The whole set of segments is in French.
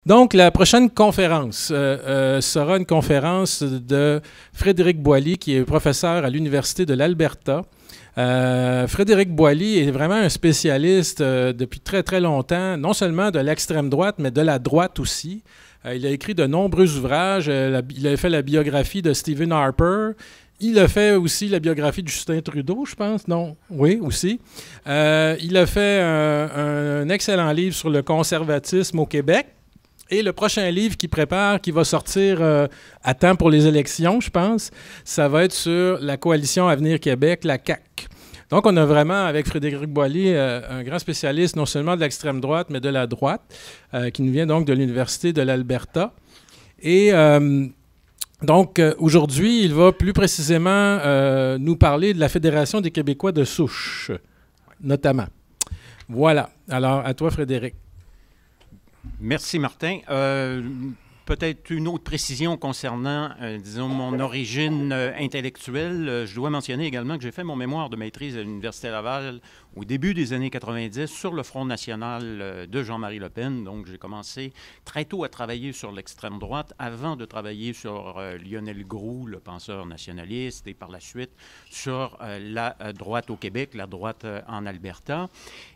Donc, la prochaine conférence sera une conférence de Frédéric Boily, qui est professeur à l'Université de l'Alberta. Frédéric Boily est vraiment un spécialiste depuis très, très longtemps, non seulement de l'extrême droite, mais de la droite aussi. Il a écrit de nombreux ouvrages. Il a fait la biographie de Stephen Harper. Il a fait aussi la biographie de Justin Trudeau, je pense. Non, oui, aussi. Il a fait un excellent livre sur le conservatisme au Québec. Et le prochain livre qu'il prépare, qui va sortir à temps pour les élections, je pense, ça va être sur la coalition Avenir Québec, la CAQ. Donc, on a vraiment, avec Frédéric Boily, un grand spécialiste non seulement de l'extrême droite, mais de la droite, qui nous vient donc de l'Université de l'Alberta. Et donc, aujourd'hui, il va plus précisément nous parler de la Fédération des Québécois de souche, notamment. Voilà. Alors, à toi, Frédéric. Merci, Martin. Peut-être une autre précision concernant, disons, mon origine intellectuelle. Je dois mentionner également que j'ai fait mon mémoire de maîtrise à l'Université Laval au début des années 90 sur le Front national de Jean-Marie Le Pen. Donc, j'ai commencé très tôt à travailler sur l'extrême droite avant de travailler sur Lionel Groulx, le penseur nationaliste, et par la suite sur la droite au Québec, la droite en Alberta.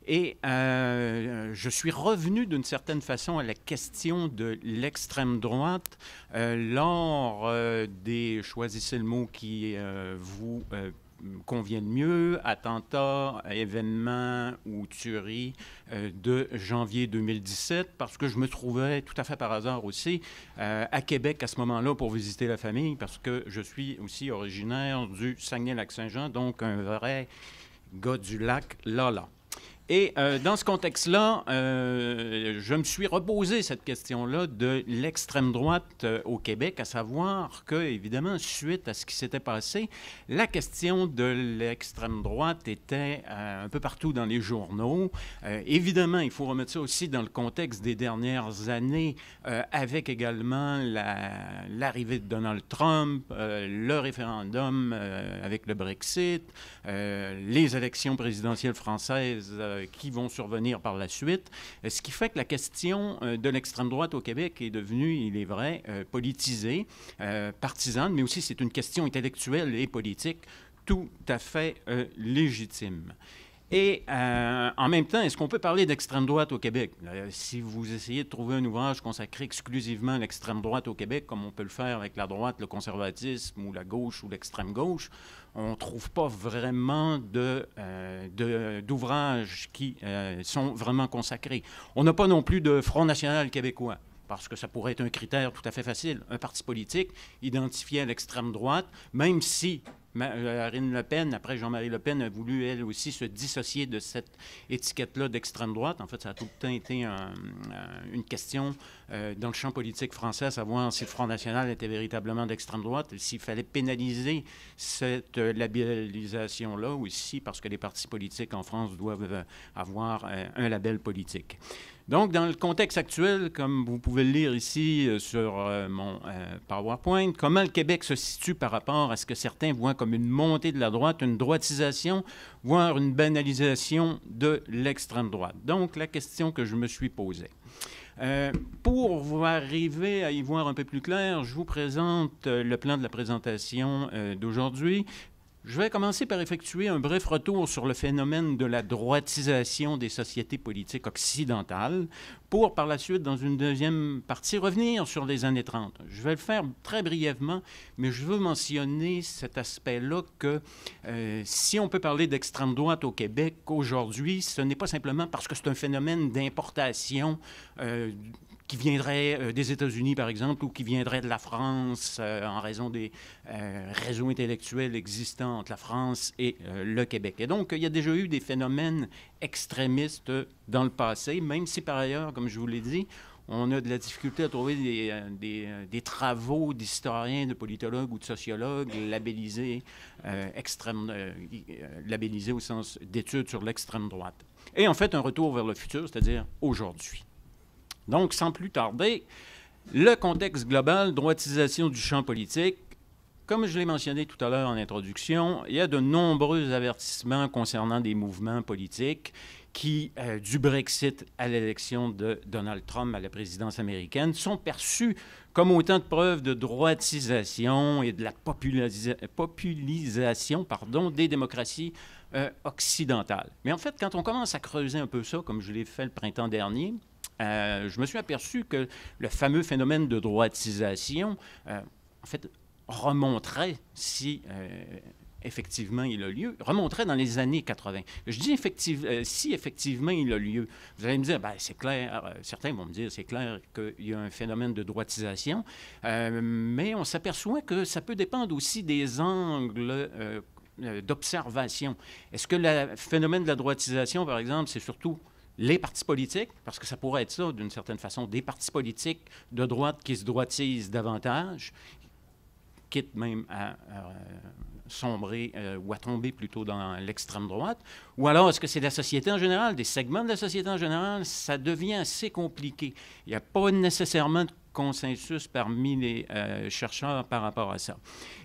Et je suis revenu d'une certaine façon à la question de l'extrême droite lors des, choisissez le mot qui vous convient le mieux, attentats, événements ou tueries de janvier 2017, parce que je me trouvais tout à fait par hasard aussi à Québec à ce moment-là pour visiter la famille, parce que je suis aussi originaire du Saguenay-Lac-Saint-Jean, donc un vrai gars du lac Lala. Et dans ce contexte-là, je me suis reposé cette question-là de l'extrême droite au Québec, à savoir que, évidemment, suite à ce qui s'était passé, la question de l'extrême droite était un peu partout dans les journaux. Évidemment, il faut remettre ça aussi dans le contexte des dernières années, avec également l'arrivée de Donald Trump, le référendum avec le Brexit, les élections présidentielles françaises qui vont survenir par la suite, ce qui fait que la question de l'extrême droite au Québec est devenue, il est vrai, politisée, partisane, mais aussi c'est une question intellectuelle et politique tout à fait légitime. Et en même temps, est-ce qu'on peut parler d'extrême droite au Québec? Si vous essayez de trouver un ouvrage consacré exclusivement à l'extrême droite au Québec, comme on peut le faire avec la droite, le conservatisme, ou la gauche, ou l'extrême gauche, on ne trouve pas vraiment d'ouvrages qui sont vraiment consacrés. On n'a pas non plus de Front national québécois, parce que ça pourrait être un critère tout à fait facile. Un parti politique identifié à l'extrême droite, même si Marine Le Pen, après Jean-Marie Le Pen, a voulu, elle aussi, se dissocier de cette étiquette-là d'extrême droite. En fait, ça a tout le temps été une question dans le champ politique français, à savoir si le Front national était véritablement d'extrême droite, et s'il fallait pénaliser cette labellisation-là aussi, parce que les partis politiques en France doivent avoir un label politique. Donc, dans le contexte actuel, comme vous pouvez le lire ici sur mon PowerPoint, comment le Québec se situe par rapport à ce que certains voient comme une montée de la droite, une droitisation, voire une banalisation de l'extrême droite. Donc, la question que je me suis posée. Pour vous arriver à y voir un peu plus clair, je vous présente le plan de la présentation d'aujourd'hui. Je vais commencer par effectuer un bref retour sur le phénomène de la droitisation des sociétés politiques occidentales pour, par la suite, dans une deuxième partie, revenir sur les années 30. Je vais le faire très brièvement, mais je veux mentionner cet aspect-là que si on peut parler d'extrême droite au Québec aujourd'hui, ce n'est pas simplement parce que c'est un phénomène d'importation qui viendrait des États-Unis, par exemple, ou qui viendrait de la France en raison des réseaux intellectuels existants entre la France et le Québec. Et donc, il y a déjà eu des phénomènes extrémistes dans le passé, même si par ailleurs, comme je vous l'ai dit, on a de la difficulté à trouver des travaux d'historiens, de politologues ou de sociologues labellisés, labellisés au sens d'études sur l'extrême droite. Et en fait, un retour vers le futur, c'est-à-dire aujourd'hui. Donc, sans plus tarder, le contexte global, droitisation du champ politique. Comme je l'ai mentionné tout à l'heure en introduction, il y a de nombreux avertissements concernant des mouvements politiques du Brexit à l'élection de Donald Trump à la présidence américaine, sont perçus comme autant de preuves de droitisation et de la populisation des démocraties occidentales. Mais en fait, quand on commence à creuser un peu ça, comme je l'ai fait le printemps dernier, je me suis aperçu que le fameux phénomène de droitisation, en fait, remonterait, si effectivement il a lieu, remonterait dans les années 80. Je dis si effectivement il a lieu. Vous allez me dire, ben, c'est clair, certains vont me dire, c'est clair qu'il y a un phénomène de droitisation, mais on s'aperçoit que ça peut dépendre aussi des angles d'observation. Est-ce que le phénomène de la droitisation, par exemple, c'est surtout les partis politiques, parce que ça pourrait être ça, d'une certaine façon, des partis politiques de droite qui se droitisent davantage, quitte même à sombrer ou à tomber plutôt dans l'extrême droite, ou alors est-ce que c'est la société en général, des segments de la société en général, ça devient assez compliqué. Il n'y a pas nécessairement de consensus parmi les chercheurs par rapport à ça.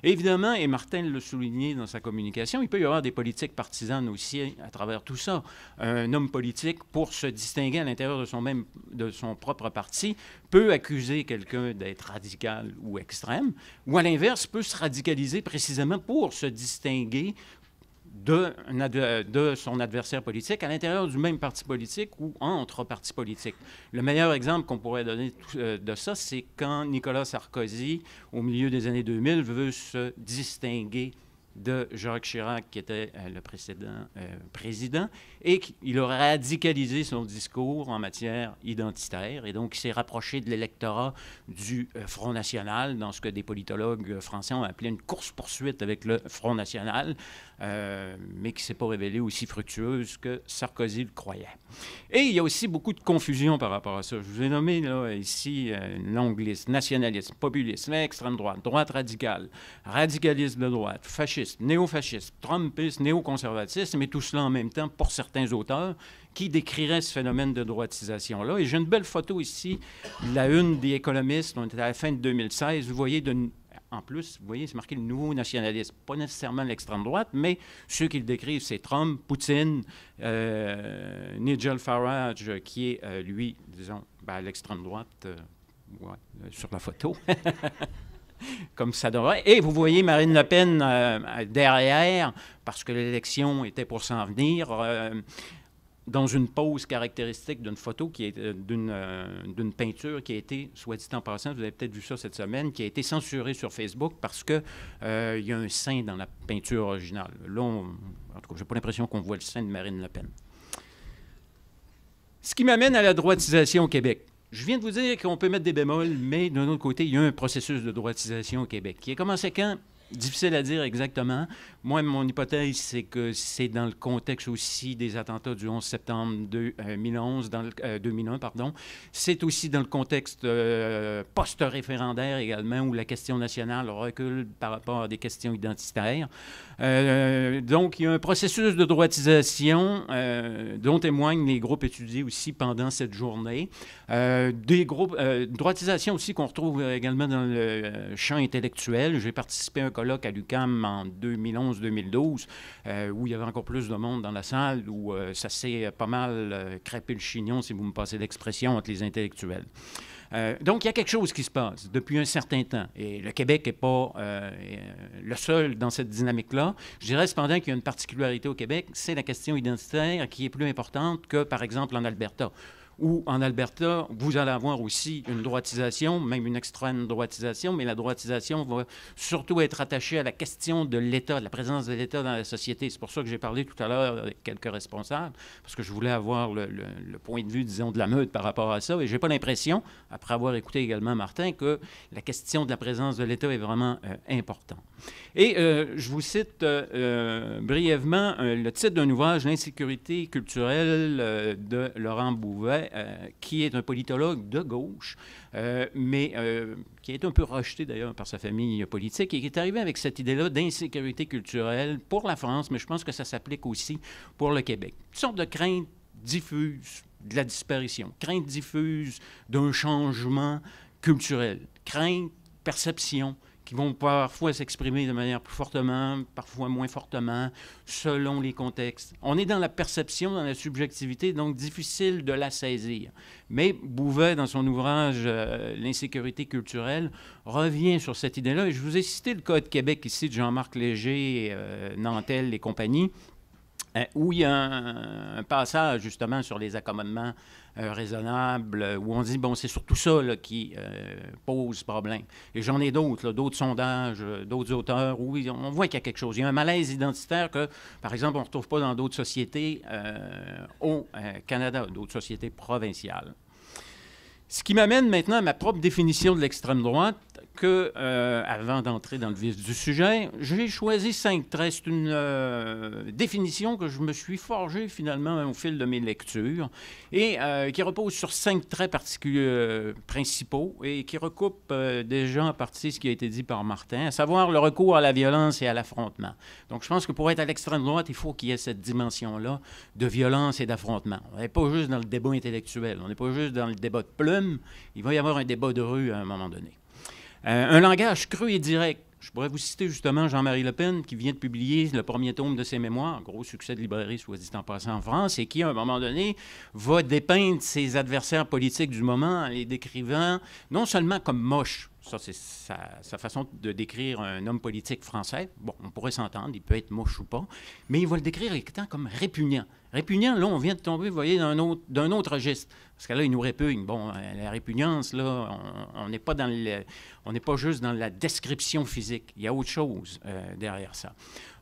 Évidemment, et Martin l'a souligné dans sa communication, il peut y avoir des politiques partisanes aussi à travers tout ça. Un homme politique, pour se distinguer à l'intérieur de son propre parti, peut accuser quelqu'un d'être radical ou extrême, ou à l'inverse, peut se radicaliser précisément pour se distinguer de son adversaire politique à l'intérieur du même parti politique ou entre partis politiques. Le meilleur exemple qu'on pourrait donner de ça, c'est quand Nicolas Sarkozy, au milieu des années 2000, veut se distinguer de Jacques Chirac, qui était le précédent président, et qu'il a radicalisé son discours en matière identitaire, et donc il s'est rapproché de l'électorat du Front national, dans ce que des politologues français ont appelé une course-poursuite avec le Front national, mais qui ne s'est pas révélée aussi fructueuse que Sarkozy le croyait. Et il y a aussi beaucoup de confusion par rapport à ça. Je vous ai nommé là, ici une longue liste: nationalisme, populisme, extrême droite, droite radicale, radicalisme de droite, fascisme, néofascisme, trumpisme, néoconservatisme, et tout cela en même temps pour certains auteurs qui décriraient ce phénomène de droitisation-là. Et j'ai une belle photo ici, la une des économistes, on était à la fin de 2016, vous voyez en plus, vous voyez, c'est marqué le nouveau nationalisme. Pas nécessairement l'extrême droite, mais ceux qui le décrivent, c'est Trump, Poutine, Nigel Farage, qui est, lui, disons, à l'extrême droite, sur la photo. Comme ça devrait. Et vous voyez Marine Le Pen derrière, parce que l'élection était pour s'en venir, dans une pose caractéristique d'une photo, qui est d'une peinture qui a été, soit dit en passant, vous avez peut-être vu ça cette semaine, qui a été censurée sur Facebook parce qu'il y a un sein dans la peinture originale. Là, en tout cas, je n'ai pas l'impression qu'on voit le sein de Marine Le Pen. Ce qui m'amène à la droitisation au Québec. Je viens de vous dire qu'on peut mettre des bémols, mais d'un autre côté, il y a un processus de droitisation au Québec qui a commencé quand? Difficile à dire exactement. Moi, mon hypothèse, c'est que c'est dans le contexte aussi des attentats du 11 septembre 2001, pardon. C'est aussi dans le contexte post-référendaire également, où la question nationale recule par rapport à des questions identitaires. Donc, il y a un processus de droitisation dont témoignent les groupes étudiés aussi pendant cette journée. Des groupes, droitisation aussi qu'on retrouve également dans le champ intellectuel. J'ai participé à un colloque à l'UQAM en 2011-2012, où il y avait encore plus de monde dans la salle, où ça s'est pas mal crêpé le chignon, si vous me passez l'expression, entre les intellectuels. Donc, il y a quelque chose qui se passe depuis un certain temps. Et le Québec n'est pas le seul dans cette dynamique-là. Je dirais cependant qu'il y a une particularité au Québec, c'est la question identitaire qui est plus importante que, par exemple, en Alberta. Où, en Alberta, vous allez avoir aussi une droitisation, même une extrême droitisation, mais la droitisation va surtout être attachée à la question de l'État, de la présence de l'État dans la société. C'est pour ça que j'ai parlé tout à l'heure avec quelques responsables, parce que je voulais avoir le point de vue, disons, de la meute par rapport à ça. Et je n'ai pas l'impression, après avoir écouté également Martin, que la question de la présence de l'État est vraiment importante. Et je vous cite brièvement le titre d'un ouvrage, L'insécurité culturelle de Laurent Bouvet, qui est un politologue de gauche, mais qui est un peu rejeté d'ailleurs par sa famille politique et qui est arrivé avec cette idée-là d'insécurité culturelle pour la France, mais je pense que ça s'applique aussi pour le Québec. Une sorte de crainte diffuse de la disparition, crainte diffuse d'un changement culturel, crainte, perception qui vont parfois s'exprimer de manière plus fortement, parfois moins fortement, selon les contextes. On est dans la perception, dans la subjectivité, donc difficile de la saisir. Mais Bouvet, dans son ouvrage L'insécurité culturelle, revient sur cette idée-là. Et je vous ai cité le cas de Québec ici, de Jean-Marc Léger, Nantel et compagnie, où il y a un passage justement sur les accommodements raisonnables, où on dit, bon, c'est surtout ça là, qui pose problème. Et j'en ai d'autres, d'autres sondages, d'autres auteurs, où on voit qu'il y a quelque chose. Il y a un malaise identitaire que, par exemple, on ne retrouve pas dans d'autres sociétés au Canada, d'autres sociétés provinciales. Ce qui m'amène maintenant à ma propre définition de l'extrême droite, que, avant d'entrer dans le vif du sujet, j'ai choisi 5 traits. C'est une définition que je me suis forgée finalement au fil de mes lectures et qui repose sur 5 traits particuliers, principaux et qui recoupe déjà en partie ce qui a été dit par Martin, à savoir le recours à la violence et à l'affrontement. Donc je pense que pour être à l'extrême droite, il faut qu'il y ait cette dimension-là de violence et d'affrontement. On n'est pas juste dans le débat intellectuel, on n'est pas juste dans le débat de plume, il va y avoir un débat de rue à un moment donné. Un langage cru et direct. Je pourrais vous citer justement Jean-Marie Le Pen, qui vient de publier le premier tome de ses mémoires, gros succès de librairie, soit dit en passant, en France, et qui, à un moment donné, va dépeindre ses adversaires politiques du moment en les décrivant non seulement comme moches, ça c'est sa façon de décrire un homme politique français, bon, on pourrait s'entendre, il peut être moche ou pas, mais il va le décrire étant comme répugnant. Répugnant, là, on vient de tomber, vous voyez, d'un autre registre. Parce que là, il nous répugne. Bon, la répugnance, là, on n'est pas juste dans la description physique. Il y a autre chose derrière ça.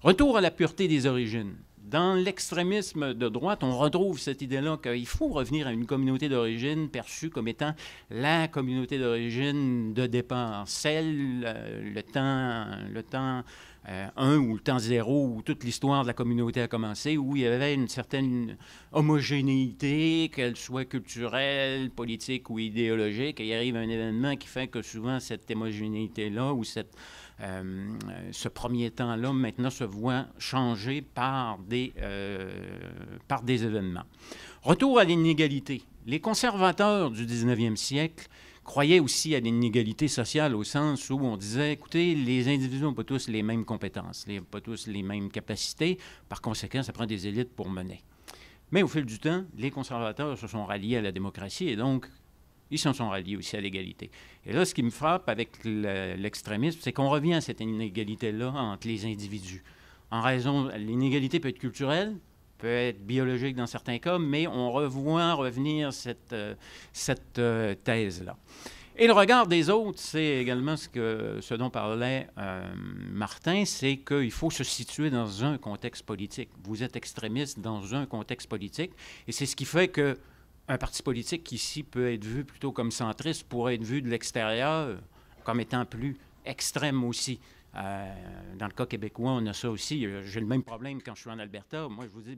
Retour à la pureté des origines. Dans l'extrémisme de droite, on retrouve cette idée-là qu'il faut revenir à une communauté d'origine perçue comme étant la communauté d'origine de départ, celle, le temps 1 ou le temps 0, où toute l'histoire de la communauté a commencé, où il y avait une certaine homogénéité, qu'elle soit culturelle, politique ou idéologique, et il arrive un événement qui fait que souvent cette homogénéité-là ou ce premier temps-là, maintenant, se voit changer par des événements. Retour à l'inégalité. Les conservateurs du 19e siècle croyaient aussi à l'inégalité sociale au sens où on disait, écoutez, les individus n'ont pas tous les mêmes compétences, n'ont pas tous les mêmes capacités, par conséquent, ça prend des élites pour mener. Mais au fil du temps, les conservateurs se sont ralliés à la démocratie et donc, ils s'en sont ralliés aussi à l'égalité. Et là, ce qui me frappe avec l'extrémisme, c'est qu'on revient à cette inégalité-là entre les individus. En raison, l'inégalité peut être culturelle, peut être biologique dans certains cas, mais on revoit revenir cette thèse-là. Et le regard des autres, c'est également ce dont parlait Martin, c'est qu'il faut se situer dans un contexte politique. Vous êtes extrémiste dans un contexte politique, et c'est ce qui fait que un parti politique qui ici peut être vu plutôt comme centriste pourrait être vu de l'extérieur comme étant plus extrême aussi. Dans le cas québécois, on a ça aussi. J'ai le même problème quand je suis en Alberta. Moi, je vous dis,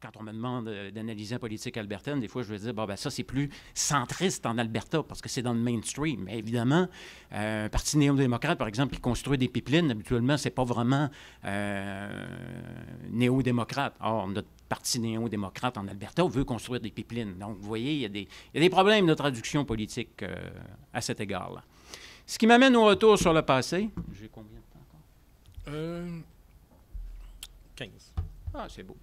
quand on me demande d'analyser la politique albertaine, des fois, je vais dire, ça, c'est plus centriste en Alberta parce que c'est dans le mainstream. Mais évidemment, un parti néo-démocrate, par exemple, qui construit des pipelines, habituellement, c'est pas vraiment néo-démocrate. Or, notre parti néo-démocrate en Alberta veut construire des pipelines. Donc, vous voyez, il y a des problèmes de traduction politique à cet égard-là. Ce qui m'amène au retour sur le passé. J'ai combien de temps encore? 15. Ah, c'est beau.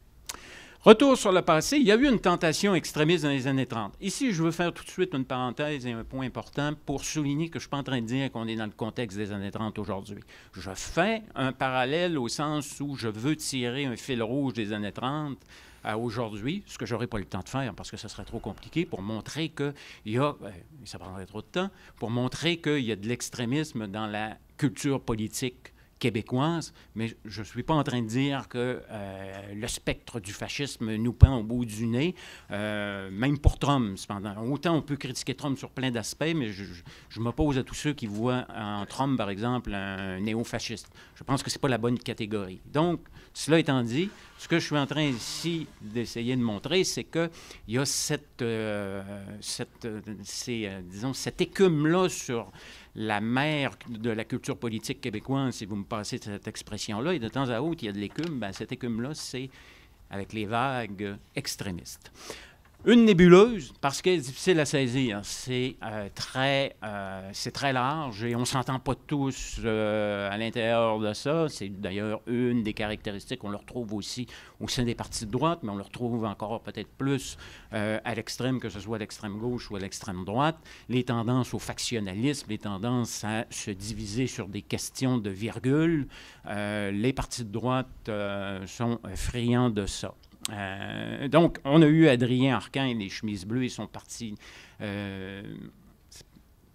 Retour sur le passé. Il y a eu une tentation extrémiste dans les années 30. Ici, je veux faire tout de suite une parenthèse et un point important pour souligner que je ne suis pas en train de dire qu'on est dans le contexte des années 30 aujourd'hui. Je fais un parallèle au sens où je veux tirer un fil rouge des années 30 à aujourd'hui, ce que je n'aurai pas le temps de faire parce que ce serait trop compliqué, pour montrer qu'il y a, ça prendrait trop de temps, pour montrer qu'il y a de l'extrémisme dans la culture politique québécoise, mais je ne suis pas en train de dire que le spectre du fascisme nous pend au bout du nez, même pour Trump, cependant. Autant on peut critiquer Trump sur plein d'aspects, mais je m'oppose à tous ceux qui voient en Trump, par exemple, un néo-fasciste. Je pense que ce n'est pas la bonne catégorie. Donc, cela étant dit, ce que je suis en train ici d'essayer de montrer, c'est qu'il y a cette écume-là sur la mer de la culture politique québécoise, si vous me passez cette expression-là, et de temps à autre, il y a de l'écume. Cette écume-là, c'est avec les vagues extrémistes. Une nébuleuse, parce qu'elle est difficile à saisir. C'est très large et on ne s'entend pas tous à l'intérieur de ça. C'est d'ailleurs une des caractéristiques. On le retrouve aussi au sein des partis de droite, mais on le retrouve encore peut-être plus à l'extrême, que ce soit à l'extrême gauche ou à l'extrême droite. Les tendances au factionnalisme, les tendances à se diviser sur des questions de virgule. Les partis de droite sont friands de ça. Donc, on a eu Adrien Arcan et les chemises bleues et son parti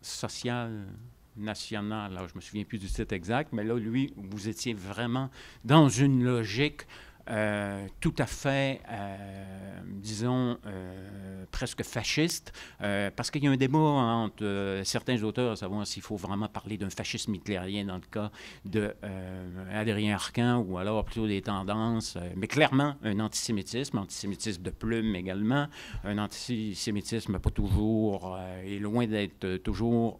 social, national, alors je ne me souviens plus du titre exact, mais là, lui, vous étiez vraiment dans une logique tout à fait, disons, presque fasciste, parce qu'il y a un débat entre certains auteurs à savoir s'il faut vraiment parler d'un fascisme hitlérien dans le cas d'Adrien Arcan, ou alors plutôt des tendances, mais clairement un antisémitisme de plume également, un antisémitisme pas toujours, et loin d'être toujours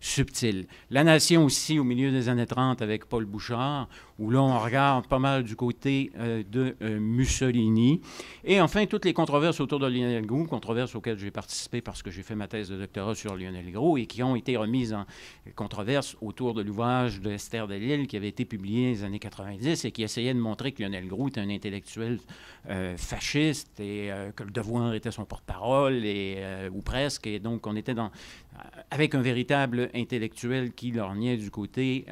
subtil. La Nation aussi, au milieu des années 30, avec Paul Bouchard, où là, on regarde pas mal du côté de Mussolini. Et enfin, toutes les controverses autour de Lionel Groulx, controverses auxquelles j'ai participé parce que j'ai fait ma thèse de doctorat sur Lionel Groulx et qui ont été remises en controverse autour de l'ouvrage de Esther Delisle qui avait été publié dans les années 90 et qui essayait de montrer que Lionel Groulx était un intellectuel fasciste et que le Devoir était son porte-parole, ou presque. Et donc, on était avec un véritable intellectuel qui lorgnait du côté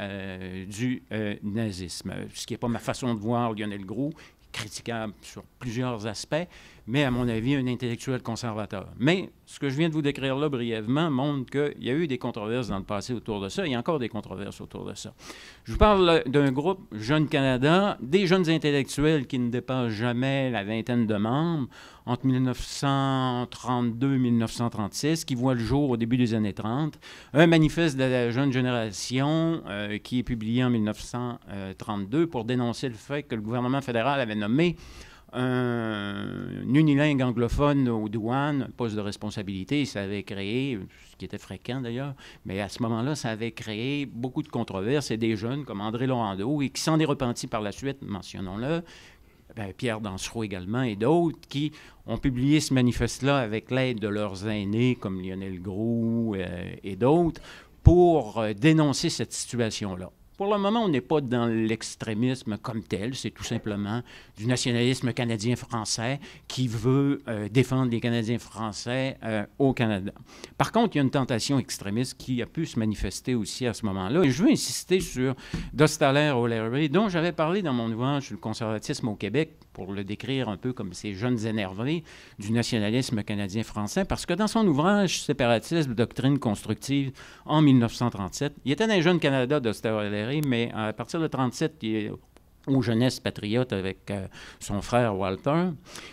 du nazisme. Ce qui n'est pas ma façon de voir Lionel Groulx, critiquable sur plusieurs aspects, mais à mon avis, un intellectuel conservateur. Mais ce que je viens de vous décrire là brièvement montre qu'il y a eu des controverses dans le passé autour de ça. Il y a encore des controverses autour de ça. Je vous parle d'un groupe Jeunes Canada, des jeunes intellectuels qui ne dépassent jamais la vingtaine de membres, entre 1932 et 1936, qui voit le jour au début des années 30. Un manifeste de la jeune génération qui est publié en 1932 pour dénoncer le fait que le gouvernement fédéral avait nommé un unilingue anglophone aux douanes, un poste de responsabilité. Ça avait créé, ce qui était fréquent d'ailleurs, mais à ce moment-là, ça avait créé beaucoup de controverses et des jeunes comme André Laurendeau, et qui s'en est repenti par la suite, mentionnons-le, Pierre Dansereau également, et d'autres qui ont publié ce manifeste-là avec l'aide de leurs aînés, comme Lionel Groulx et d'autres, pour dénoncer cette situation-là. Pour le moment, on n'est pas dans l'extrémisme comme tel, c'est tout simplement du nationalisme canadien-français qui veut défendre les Canadiens français au Canada. Par contre, il y a une tentation extrémiste qui a pu se manifester aussi à ce moment-là. Et je veux insister sur Dostaler O'Leary, dont j'avais parlé dans mon ouvrage sur le conservatisme au Québec, pour le décrire un peu comme ces jeunes énervés du nationalisme canadien-français, parce que dans son ouvrage « Séparatisme, doctrine constructive » en 1937, il était dans les Jeunes Canada d'Oster-O'Leary, mais à partir de 1937, il est aux Jeunesses patriotes avec son frère Walter.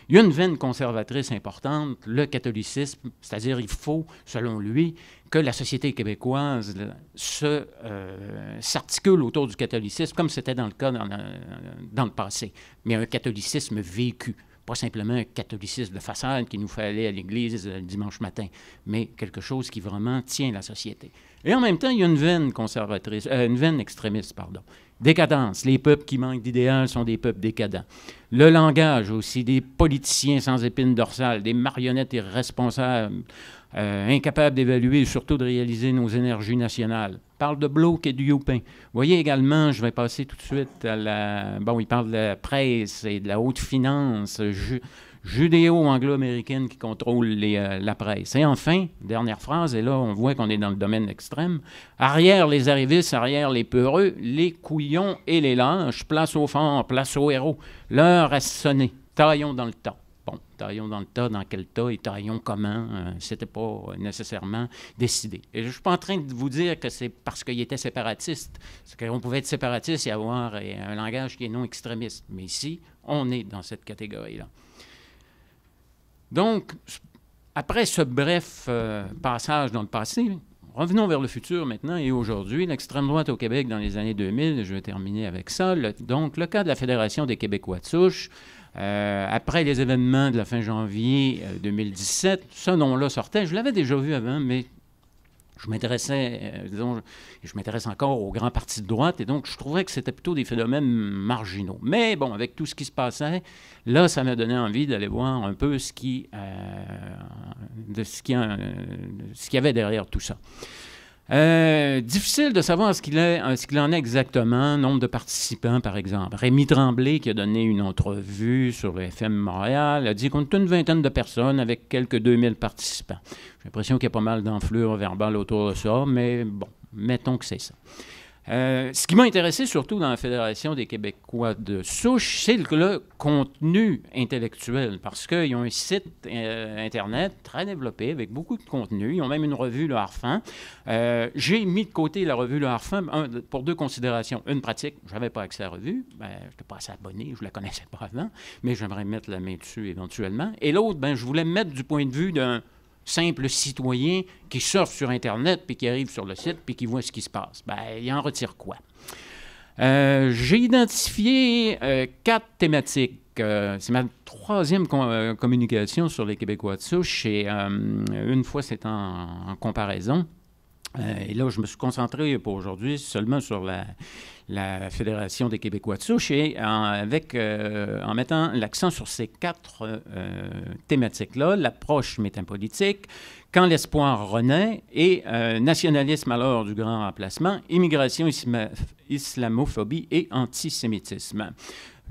Il y a une veine conservatrice importante, le catholicisme, c'est-à-dire il faut, selon lui, que la société québécoise s'articule autour du catholicisme, comme c'était dans le cas dans le passé, mais un catholicisme vécu. Pas simplement un catholicisme de façade qui nous fait aller à l'église le dimanche matin, mais quelque chose qui vraiment tient la société. Et en même temps, il y a une veine conservatrice, une veine extrémiste, pardon. Décadence. Les peuples qui manquent d'idéal sont des peuples décadents. Le langage aussi, des politiciens sans épine dorsale, des marionnettes irresponsables, incapables d'évaluer et surtout de réaliser nos énergies nationales. Il parle de Bloch et de Youpin. Vous voyez également, je vais passer tout de suite à la... Bon, il parle de la presse et de la haute finance judéo-anglo-américaine qui contrôle la presse. Et enfin, dernière phrase, et là, on voit qu'on est dans le domaine extrême. Arrière les arrivistes, arrière les peureux, les couillons et les lâches, place aux forts, place aux héros. L'heure a sonné. Taillons dans le tas. Bon, taillons dans le tas, dans quel tas et taillons comment, c'était pas nécessairement décidé. Et je ne suis pas en train de vous dire que c'est parce qu'il était séparatiste. C'est qu'on pouvait être séparatiste et avoir un langage qui est non extrémiste. Mais ici, on est dans cette catégorie-là. Donc, après ce bref passage dans le passé, revenons vers le futur maintenant et aujourd'hui. L'extrême droite au Québec dans les années 2000, je vais terminer avec ça. Donc, le cas de la Fédération des Québécois de souche, après les événements de la fin janvier 2017, ce nom-là sortait. Je l'avais déjà vu avant, mais je m'intéressais, disons, je m'intéresse encore aux grands partis de droite, et donc je trouvais que c'était plutôt des phénomènes marginaux. Mais bon, avec tout ce qui se passait, là, ça m'a donné envie d'aller voir un peu ce qu'il y avait derrière tout ça. Difficile de savoir ce qu'il en est exactement, nombre de participants, par exemple. Rémi Tremblay, qui a donné une entrevue sur le FM Montréal, a dit qu'on était une vingtaine de personnes avec quelques 2000 participants. J'ai l'impression qu'il y a pas mal d'enflure verbale autour de ça, mais bon, mettons que c'est ça. Ce qui m'a intéressé surtout dans la Fédération des Québécois de souche, c'est le contenu intellectuel, parce qu'ils ont un site Internet très développé avec beaucoup de contenu. Ils ont même une revue, le Harfang. J'ai mis de côté la revue le Harfang pour deux considérations. Une pratique, je n'avais pas accès à la revue. Je n'étais pas assez abonné, je ne la connaissais pas avant, mais j'aimerais mettre la main dessus éventuellement. Et l'autre, je voulais me mettre du point de vue d'un simple citoyen qui surfe sur Internet, puis qui arrive sur le site, puis qui voit ce qui se passe. Il en retire quoi? J'ai identifié 4 thématiques. C'est ma 3e communication sur les Québécois de souche, et une fois, c'est en comparaison. Et là, je me suis concentré pour aujourd'hui seulement sur la Fédération des Québécois de souche, et en mettant l'accent sur ces 4 thématiques-là: l'approche métapolitique, quand l'espoir renaît, et nationalisme à l'heure du grand remplacement, immigration, islamophobie et antisémitisme.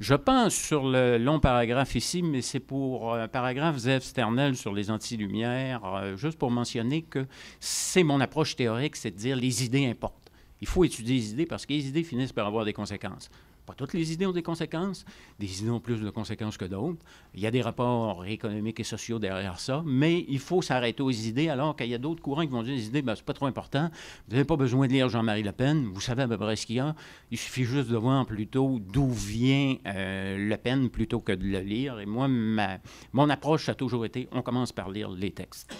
Je pense sur le long paragraphe ici, mais c'est pour un paragraphe Zev Sternel sur les anti-lumières, juste pour mentionner que c'est mon approche théorique, c'est de dire les idées importent. Il faut étudier les idées parce que les idées finissent par avoir des conséquences. Pas toutes les idées ont des conséquences. Des idées ont plus de conséquences que d'autres. Il y a des rapports économiques et sociaux derrière ça, mais il faut s'arrêter aux idées, alors qu'il y a d'autres courants qui vont dire les idées, c'est pas trop important. Vous n'avez pas besoin de lire Jean-Marie Le Pen. Vous savez à peu près ce qu'il y a. Il suffit juste de voir plutôt d'où vient Le Pen plutôt que de le lire. Et moi, mon approche a toujours été, on commence par lire les textes.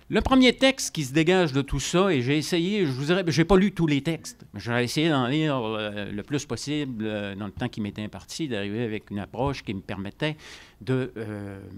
Le premier texte qui se dégage de tout ça, et j'ai essayé, je vous dirais, j'ai pas lu tous les textes, mais j'ai essayé d'en lire le plus possible dans le temps qui m'était imparti, d'arriver avec une approche qui me permettait de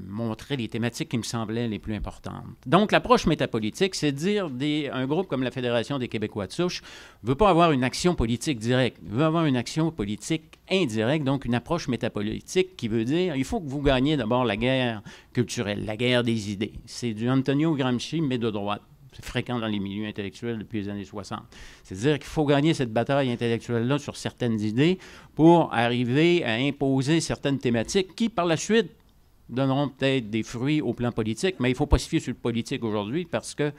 montrer les thématiques qui me semblaient les plus importantes. Donc, l'approche métapolitique, c'est de dire un groupe comme la Fédération des Québécois de souche ne veut pas avoir une action politique directe, il veut avoir une action politique indirecte, donc une approche métapolitique qui veut dire il faut que vous gagniez d'abord la guerre culturelle, la guerre des idées. C'est du Antonio Gramsci, mais de droite. C'est fréquent dans les milieux intellectuels depuis les années 60. C'est-à-dire qu'il faut gagner cette bataille intellectuelle-là sur certaines idées pour arriver à imposer certaines thématiques qui, par la suite, donneront peut-être des fruits au plan politique, mais il ne faut pas se fier sur le politique aujourd'hui parce que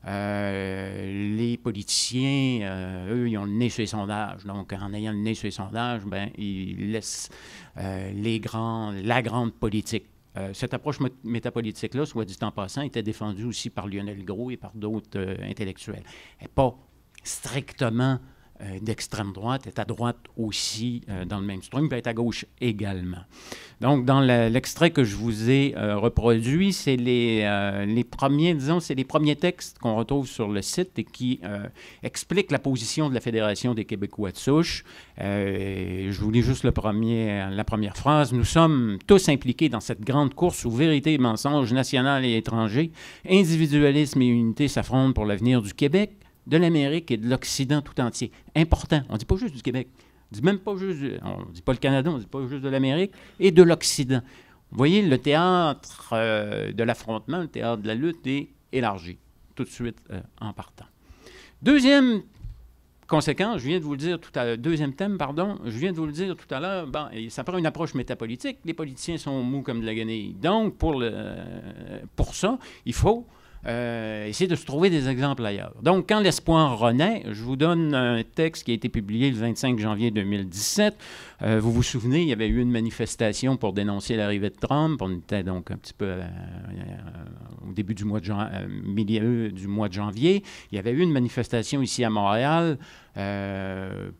les politiciens, eux, ils ont le nez sur les sondages. Donc, en ayant le nez sur les sondages, ils laissent la grande politique. Cette approche métapolitique-là, soit dit en passant, était défendue aussi par Lionel Gros et par d'autres intellectuels. Elle n'est pas strictement d'extrême droite, elle est à droite aussi dans le mainstream, puis elle est à gauche également. Donc, dans l'extrait que je vous ai reproduit, c'est les premiers textes qu'on retrouve sur le site et qui expliquent la position de la Fédération des Québécois de souche. Je vous lis juste la première phrase. « Nous sommes tous impliqués dans cette grande course où vérité et mensonge national et étranger, individualisme et unité s'affrontent pour l'avenir du Québec, de l'Amérique et de l'Occident tout entier. » Important. On ne dit pas juste du Québec. On ne dit pas le Canada, on ne dit pas juste de l'Amérique et de l'Occident. Vous voyez, le théâtre de l'affrontement, le théâtre de la lutte est élargi tout de suite en partant. Deuxième conséquence, je viens de vous le dire tout à l'heure, deuxième thème, pardon, je viens de vous le dire tout à l'heure, ça prend une approche métapolitique. Les politiciens sont mous comme de la guenille. Donc, pour ça, il faut essayer de se trouver des exemples ailleurs. Donc, quand l'espoir renaît, je vous donne un texte qui a été publié le 25 janvier 2017. Vous vous souvenez, il y avait eu une manifestation pour dénoncer l'arrivée de Trump. On était donc un petit peu au début du milieu du mois de janvier. Il y avait eu une manifestation ici à Montréal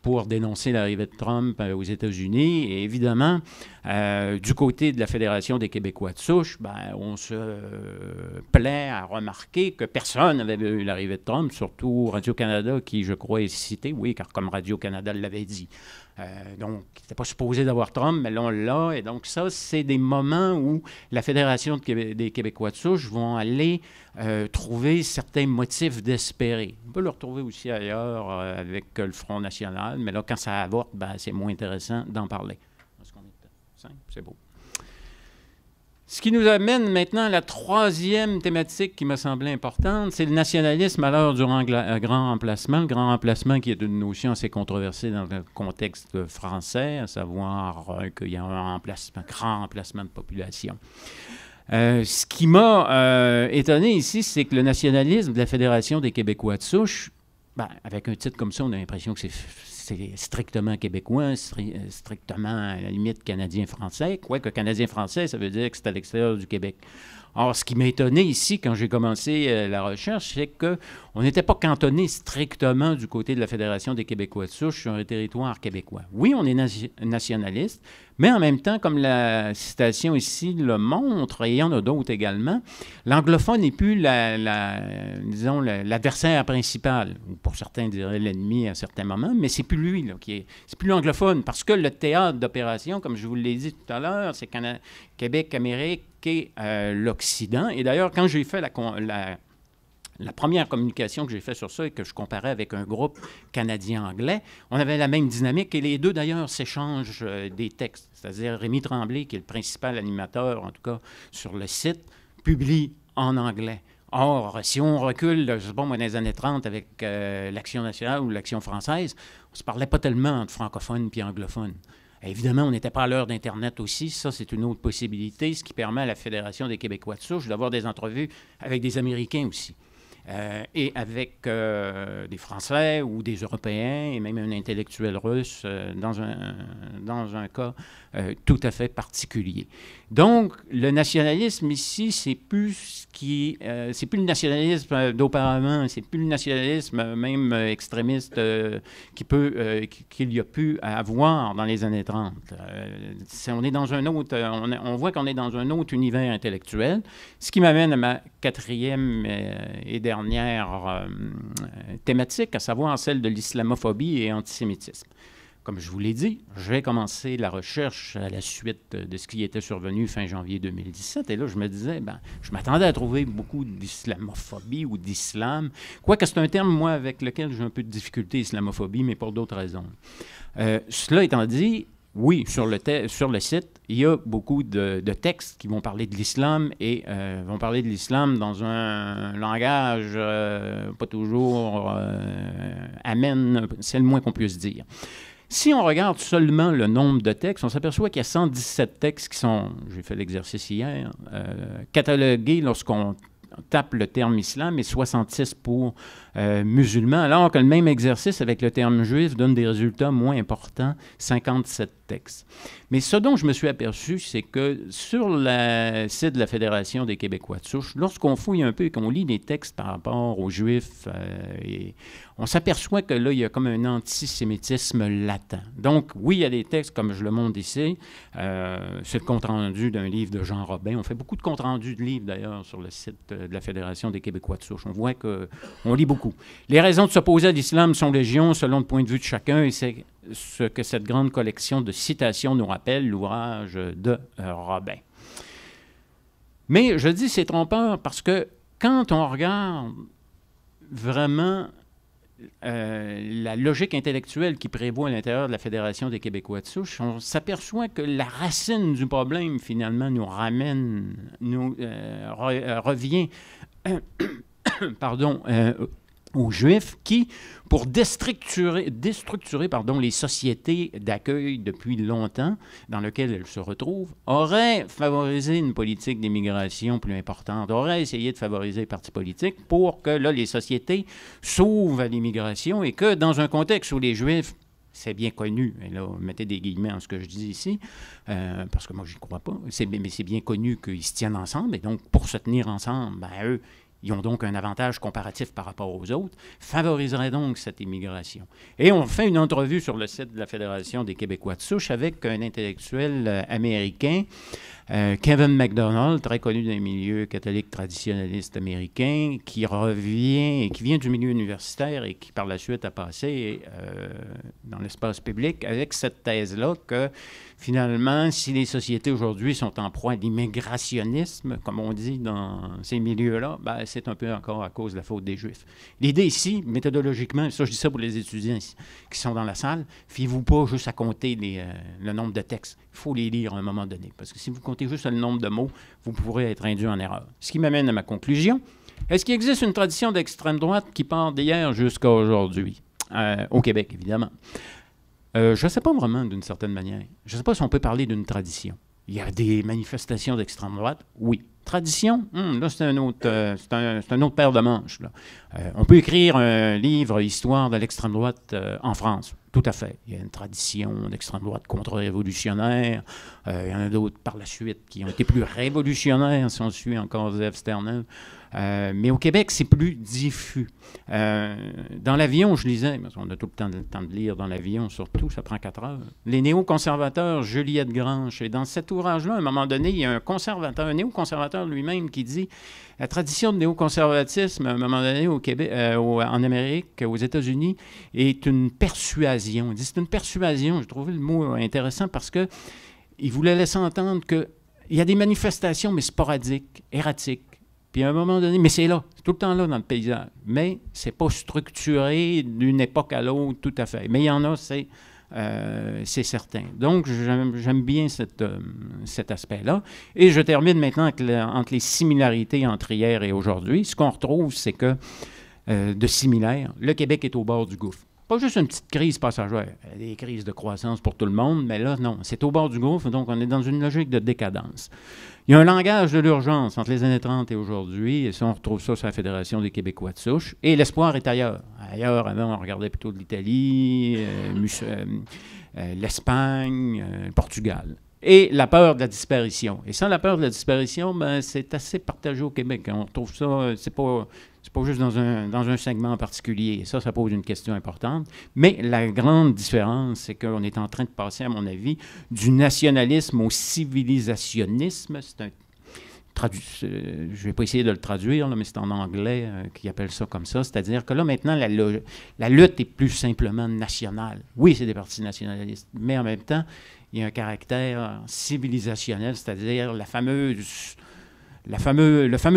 pour dénoncer l'arrivée de Trump aux États-Unis. Et évidemment, du côté de la Fédération des Québécois de souche, on se plaît à remarquer que personne n'avait vu l'arrivée de Trump, surtout Radio-Canada, qui, je crois, est cité, oui, car comme Radio-Canada l'avait dit. Donc, il n'était pas supposé d'avoir Trump, mais là, on l'a. Et donc, ça, c'est des moments où la Fédération des Québécois de souche vont aller trouver certains motifs d'espérer. On peut le retrouver aussi ailleurs avec le Front national, mais là, quand ça avorte, ben, c'est moins intéressant d'en parler. Est-ce qu'on est 5? C'est beau. Ce qui nous amène maintenant à la troisième thématique qui me semblait importante, c'est le nationalisme à l'heure du grand remplacement. Le grand remplacement qui est une notion assez controversée dans le contexte français, à savoir qu'il y a un grand remplacement de population. Ce qui m'a étonné ici, c'est que le nationalisme de la Fédération des Québécois de souche, ben, avec un titre comme ça, on a l'impression que c'est strictement québécois, strictement à la limite canadien-français. Quoique canadien-français, ça veut dire que c'est à l'extérieur du Québec. Or, ce qui m'a étonné ici, quand j'ai commencé la recherche, c'est qu'on n'était pas cantonné strictement du côté de la Fédération des Québécois de souche sur un territoire québécois. Oui, on est nationaliste, mais en même temps, comme la citation ici le montre, et il y en a d'autres également, l'anglophone n'est plus disons, l'adversaire principal, ou pour certains diraient l'ennemi à certains moments, mais c'est plus lui, là, c'est plus l'anglophone, parce que le théâtre d'opération, comme je vous l'ai dit tout à l'heure, c'est Québec, Amérique et l'Occident. Et d'ailleurs, quand j'ai fait la première communication que j'ai faite sur ça et que je comparais avec un groupe canadien-anglais, on avait la même dynamique et les deux, d'ailleurs, s'échangent des textes. C'est-à-dire Rémi Tremblay, qui est le principal animateur, en tout cas, sur le site, publie en anglais. Or, si on recule, je sais pas moi, dans les années 30 avec l'Action nationale ou l'Action française, on ne se parlait pas tellement entre francophones et anglophones. Évidemment, on n'était pas à l'heure d'Internet aussi. Ça, c'est une autre possibilité, ce qui permet à la Fédération des Québécois de souche d'avoir des entrevues avec des Américains aussi. Et avec des Français ou des Européens et même un intellectuel russe dans un cas tout à fait particulier. Donc, le nationalisme ici, c'est plus c'est plus le nationalisme d'auparavant, c'est plus le nationalisme même extrémiste qu'il y a pu avoir dans les années 30. On est dans un autre, on voit qu'on est dans un autre univers intellectuel, ce qui m'amène à ma quatrième et dernière thématique, à savoir celle de l'islamophobie et antisémitisme. Comme je vous l'ai dit, j'ai commencé la recherche à la suite de ce qui était survenu fin janvier 2017. Et là, je me disais, je m'attendais à trouver beaucoup d'islamophobie ou d'islam. Quoique c'est un terme, moi, avec lequel j'ai un peu de difficulté, islamophobie, mais pour d'autres raisons. Cela étant dit, oui, sur le site, il y a beaucoup de textes qui vont parler de l'islam et vont parler de l'islam dans un langage pas toujours amène, c'est le moins qu'on puisse dire. Si on regarde seulement le nombre de textes, on s'aperçoit qu'il y a 117 textes qui sont, j'ai fait l'exercice hier, catalogués lorsqu'on tape le terme islam et 66 pour musulmans, alors que le même exercice avec le terme juif donne des résultats moins importants, 57 textes. Mais ce dont je me suis aperçu, c'est que sur le site de la Fédération des Québécois de souche, lorsqu'on fouille un peu et qu'on lit des textes par rapport aux Juifs, on s'aperçoit que là, il y a comme un antisémitisme latent. Donc, oui, il y a des textes, comme je le montre ici. C'est le compte-rendu d'un livre de Jean Robin. On fait beaucoup de compte-rendus de livres, d'ailleurs, sur le site de la Fédération des Québécois de souche. On voit qu'on lit beaucoup. Les raisons de s'opposer à l'islam sont légion, selon le point de vue de chacun, et c'est ce que cette grande collection de citations nous rappelle, l'ouvrage de Robin. Mais je dis c'est trompeur parce que quand on regarde vraiment la logique intellectuelle qui prévaut à l'intérieur de la Fédération des Québécois de souche, on s'aperçoit que la racine du problème, finalement, revient aux Juifs qui, pour déstructurer les sociétés d'accueil depuis longtemps dans lesquelles elles se retrouvent, auraient favorisé une politique d'immigration plus importante, auraient essayé de favoriser les partis politiques pour que là, les sociétés s'ouvrent à l'immigration et que dans un contexte où les Juifs, c'est bien connu, et là, mettez des guillemets en ce que je dis ici, parce que moi, je n'y crois pas, mais c'est bien connu qu'ils se tiennent ensemble, et donc, pour se tenir ensemble, eux, ils ont donc un avantage comparatif par rapport aux autres, favoriserait donc cette immigration. Et on fait une entrevue sur le site de la Fédération des Québécois de souche avec un intellectuel américain Kevin MacDonald, très connu dans les milieux catholiques traditionnalistes américains, qui revient et qui vient du milieu universitaire et qui par la suite a passé dans l'espace public avec cette thèse-là que finalement, si les sociétés aujourd'hui sont en proie à l'immigrationnisme, comme on dit dans ces milieux-là, ben, c'est un peu encore à cause de la faute des Juifs. L'idée ici, méthodologiquement, ça je dis ça pour les étudiants qui sont dans la salle, fiez-vous pas juste à compter le nombre de textes. Il faut les lire à un moment donné. Parce que si vous comptez juste le nombre de mots, vous pourrez être induit en erreur. Ce qui m'amène à ma conclusion. Est-ce qu'il existe une tradition d'extrême droite qui part d'hier jusqu'à aujourd'hui? Au Québec, évidemment. Je ne sais pas vraiment, d'une certaine manière. Je ne sais pas si on peut parler d'une tradition. Il y a des manifestations d'extrême droite, oui. Tradition, là, c'est un autre paire de manches. Là. On peut écrire un livre, Histoire de l'extrême droite en France. Tout à fait. Il y a une tradition d'extrême droite contre-révolutionnaire. Il y en a d'autres par la suite qui ont été plus révolutionnaires, si on suit encore Zef Sternel. Mais au Québec, c'est plus diffus. Dans l'avion, je lisais, parce qu'on a tout le temps de lire dans l'avion, surtout, ça prend 4 heures. Les néoconservateurs, Juliette Grange. Et dans cet ouvrage-là, à un moment donné, il y a un néoconservateur lui-même qui dit la tradition de néoconservatisme, à un moment donné, au Québec, en Amérique, aux États-Unis, est une persuasion. Il dit c'est une persuasion. J'ai trouvé le mot intéressant parce que il voulait laisser entendre qu'il y a des manifestations, mais sporadiques, erratiques. Puis à un moment donné, mais c'est là, c'est tout le temps là dans le paysage. Mais c'est pas structuré d'une époque à l'autre tout à fait. Mais il y en a, c'est certain. Donc, j'aime bien cet aspect-là. Et je termine maintenant entre les similarités entre hier et aujourd'hui. Ce qu'on retrouve, c'est que de similaire, le Québec est au bord du gouffre. Pas juste une petite crise passagère, des crises de croissance pour tout le monde, mais là, non, c'est au bord du gouffre, donc on est dans une logique de décadence. Il y a un langage de l'urgence entre les années 30 et aujourd'hui, et ça, on retrouve ça sur la Fédération des Québécois de souche, et l'espoir est ailleurs. Ailleurs, avant, on regardait plutôt de l'Italie, l'Espagne, le Portugal. Et la peur de la disparition. Et ça, la peur de la disparition, ben, c'est assez partagé au Québec. On retrouve ça, c'est pas juste dans un segment en particulier. Ça pose une question importante. Mais la grande différence, c'est qu'on est en train de passer, à mon avis, du nationalisme au civilisationnisme. Je ne vais pas essayer de le traduire, là, mais c'est en anglais qui appelle ça comme ça. C'est-à-dire que là, maintenant, la lutte est plus simplement nationale. Oui, c'est des partis nationalistes, mais en même temps, il y a un caractère civilisationnel, c'est-à-dire le fameux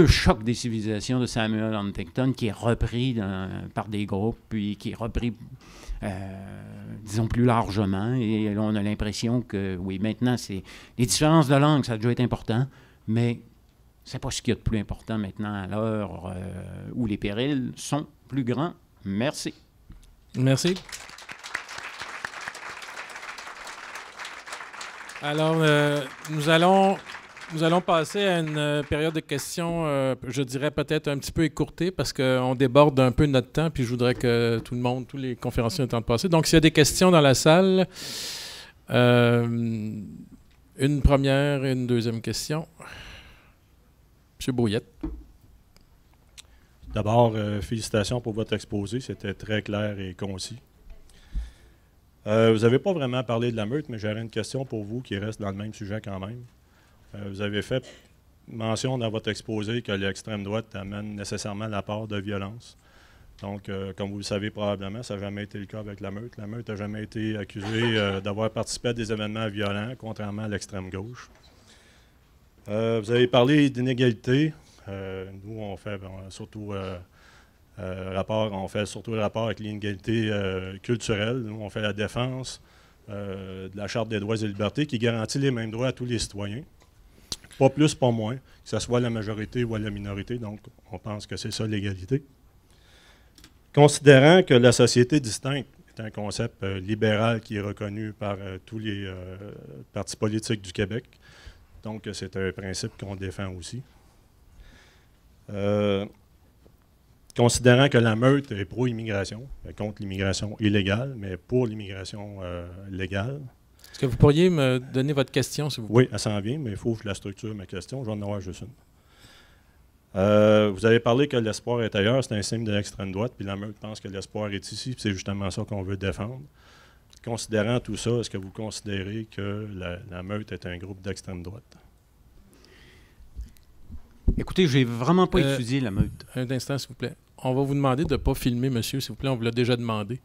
choc des civilisations de Samuel Huntington qui est repris par des groupes, puis qui est repris, disons, plus largement. Et là, on a l'impression que, oui, maintenant, les différences de langue, ça a déjà été important, mais c'est pas ce qu'il y a de plus important maintenant à l'heure où les périls sont plus grands. Merci. Merci. Alors, nous allons passer à une période de questions, je dirais peut-être un petit peu écourtée parce qu'on déborde un peu notre temps, puis je voudrais que tout le monde, tous les conférenciers aient le temps de passer. Donc, s'il y a des questions dans la salle, une première et une deuxième question. M. Brouillette. D'abord, félicitations pour votre exposé. C'était très clair et concis. Vous n'avez pas vraiment parlé de la meute, mais j'aurais une question pour vous qui reste dans le même sujet quand même. Vous avez fait mention dans votre exposé que l'extrême droite amène nécessairement la part de violence. Donc, comme vous le savez probablement, ça n'a jamais été le cas avec la meute. La meute n'a jamais été accusée d'avoir participé à des événements violents, contrairement à l'extrême gauche. Vous avez parlé d'inégalité. Nous, on fait surtout le rapport avec l'inégalité culturelle. Nous, on fait la défense de la Charte des droits et libertés qui garantit les mêmes droits à tous les citoyens. Pas plus, pas moins, que ce soit la majorité ou la minorité. Donc, on pense que c'est ça l'égalité. Considérant que la société distincte est un concept libéral qui est reconnu par tous les partis politiques du Québec, donc c'est un principe qu'on défend aussi. Considérant que la meute est pro-immigration, contre l'immigration illégale, mais pour l'immigration légale. Est-ce que vous pourriez me donner votre question, s'il vous plaît? Oui, elle s'en vient, mais il faut que je la structure, ma question. Je vais en avoir juste une. Vous avez parlé que l'espoir est ailleurs, c'est un signe de l'extrême droite, puis la meute pense que l'espoir est ici, puis c'est justement ça qu'on veut défendre. Considérant tout ça, est-ce que vous considérez que la meute est un groupe d'extrême droite? Écoutez, j'ai vraiment pas étudié la meute. Un instant, s'il vous plaît. On va vous demander de ne pas filmer, monsieur, s'il vous plaît. On vous l'a déjà demandé.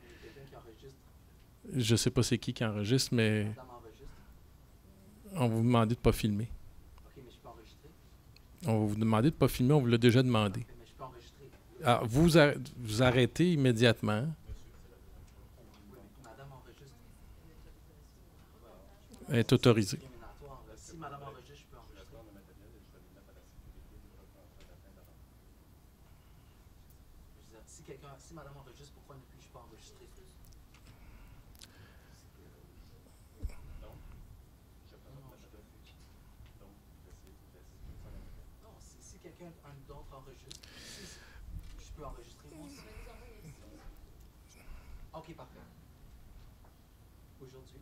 Je ne sais pas c'est qui enregistre, mais on va vous demander de ne pas filmer. On va vous demander de ne pas filmer, on vous l'a déjà demandé. Alors, vous arrêtez immédiatement. Elle est autorisée. Si madame enregistre, pourquoi ne puis-je pas enregistrer? Non, si quelqu'un d'autre enregistre, je peux enregistrer moi aussi. OK, parfait. Aujourd'hui.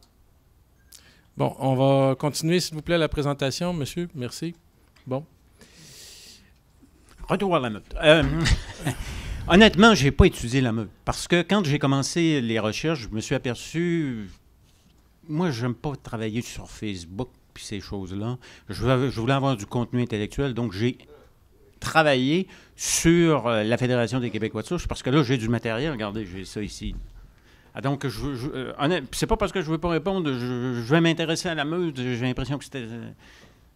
Bon, on va continuer, s'il vous plaît, la présentation, monsieur. Merci. Bon. Retour à la meute. Honnêtement, je n'ai pas étudié la meute. Parce que quand j'ai commencé les recherches, je me suis aperçu... Moi, je n'aime pas travailler sur Facebook puis ces choses-là. Je voulais avoir du contenu intellectuel, donc j'ai travaillé sur la Fédération des Québécois de souche, parce que là, j'ai du matériel. Regardez, j'ai ça ici. Donc, c'est pas parce que je ne veux pas répondre, je vais m'intéresser à la meute. J'ai l'impression que c'était...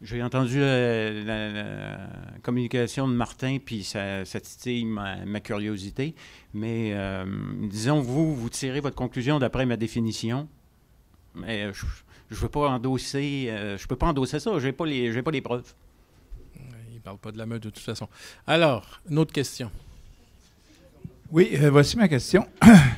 J'ai entendu la communication de Martin, puis ça titille ma curiosité. Mais disons, vous tirez votre conclusion d'après ma définition. Mais je ne veux pas endosser... je peux pas endosser ça, je n'ai pas les preuves. Il ne parle pas de la meute de toute façon. Alors, une autre question. Oui, voici ma question.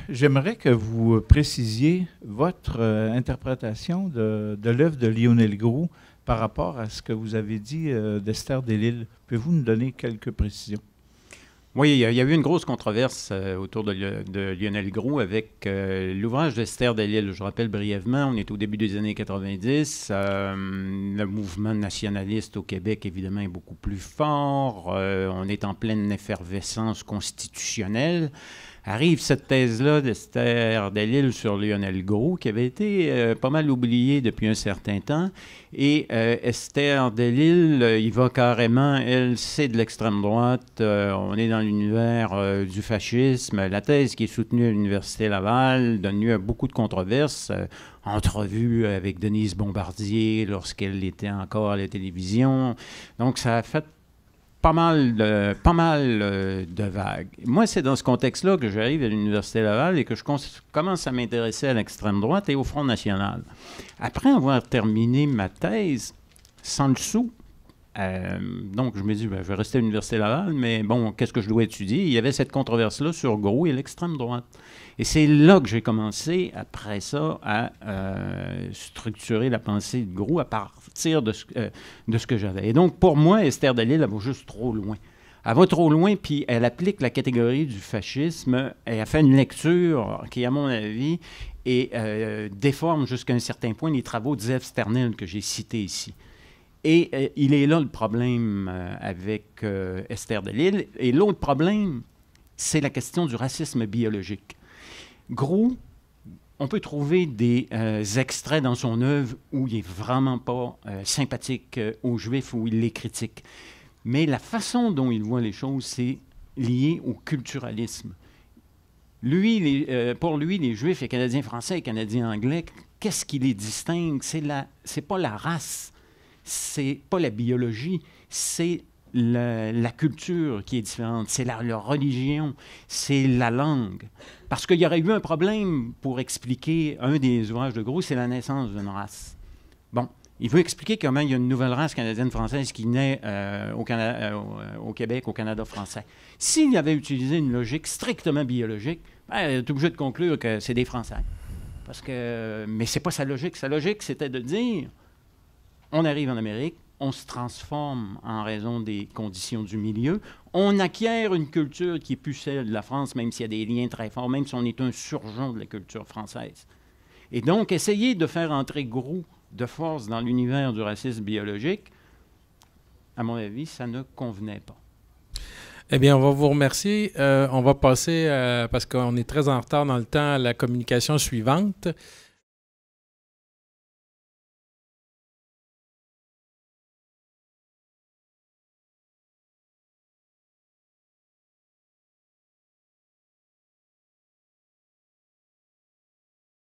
J'aimerais que vous précisiez votre interprétation de l'œuvre de Lionel Groulx par rapport à ce que vous avez dit d'Esther Delisle. Pouvez-vous nous donner quelques précisions? Oui, il y a eu une grosse controverse autour de Lionel Groulx avec l'ouvrage d'Esther Delisle. Je rappelle brièvement, on est au début des années 90. Le mouvement nationaliste au Québec, évidemment, est beaucoup plus fort. On est en pleine effervescence constitutionnelle. Arrive cette thèse-là d'Esther Delisle sur Lionel Groulx, qui avait été pas mal oubliée depuis un certain temps. Et Esther Delisle, il va carrément, elle, c'est de l'extrême droite. On est dans l'univers du fascisme. La thèse qui est soutenue à l'Université Laval donne lieu à beaucoup de controverses. Entrevue avec Denise Bombardier lorsqu'elle était encore à la télévision. Donc, ça a fait pas mal de vagues. Moi, c'est dans ce contexte-là que j'arrive à l'Université Laval et que je commence à m'intéresser à l'extrême droite et au Front national. Après avoir terminé ma thèse, sans le sou, donc je me dis, je vais rester à l'Université Laval, mais bon, qu'est-ce que je dois étudier? Il y avait cette controverse-là sur Groulx et l'extrême droite. Et c'est là que j'ai commencé, après ça, à structurer la pensée de Groulx à partir de ce que j'avais. Et donc, pour moi, Esther Delisle, elle va juste trop loin. Elle va trop loin, puis elle applique la catégorie du fascisme. Elle a fait une lecture qui, à mon avis, déforme jusqu'à un certain point les travaux de Zev Sternel que j'ai cités ici. Et il est là le problème avec Esther Delisle. Et l'autre problème, c'est la question du racisme biologique. Groulx, on peut trouver des extraits dans son œuvre où il n'est vraiment pas sympathique aux Juifs, où il les critique. Mais la façon dont il voit les choses, c'est lié au culturalisme. Lui, pour lui, les Juifs, les Canadiens français et Canadiens anglais, qu'est-ce qui les distingue? C'est pas la race, c'est pas la biologie, c'est la culture qui est différente, c'est leur religion, c'est la langue. Parce qu'il y aurait eu un problème pour expliquer un des ouvrages de Groulx, c'est la naissance d'une race. Bon, il veut expliquer comment il y a une nouvelle race canadienne-française qui naît au Québec, au Canada français. S'il avait utilisé une logique strictement biologique, il est obligé de conclure que c'est des Français. Mais c'est pas sa logique. Sa logique, c'était de dire, on arrive en Amérique, on se transforme en raison des conditions du milieu. On acquiert une culture qui est plus celle de la France, même s'il y a des liens très forts, même si on est un surgeon de la culture française. Et donc, essayer de faire entrer Groulx de force dans l'univers du racisme biologique, à mon avis, ça ne convenait pas. Eh bien, on va vous remercier. On va passer, parce qu'on est très en retard dans le temps, à la communication suivante.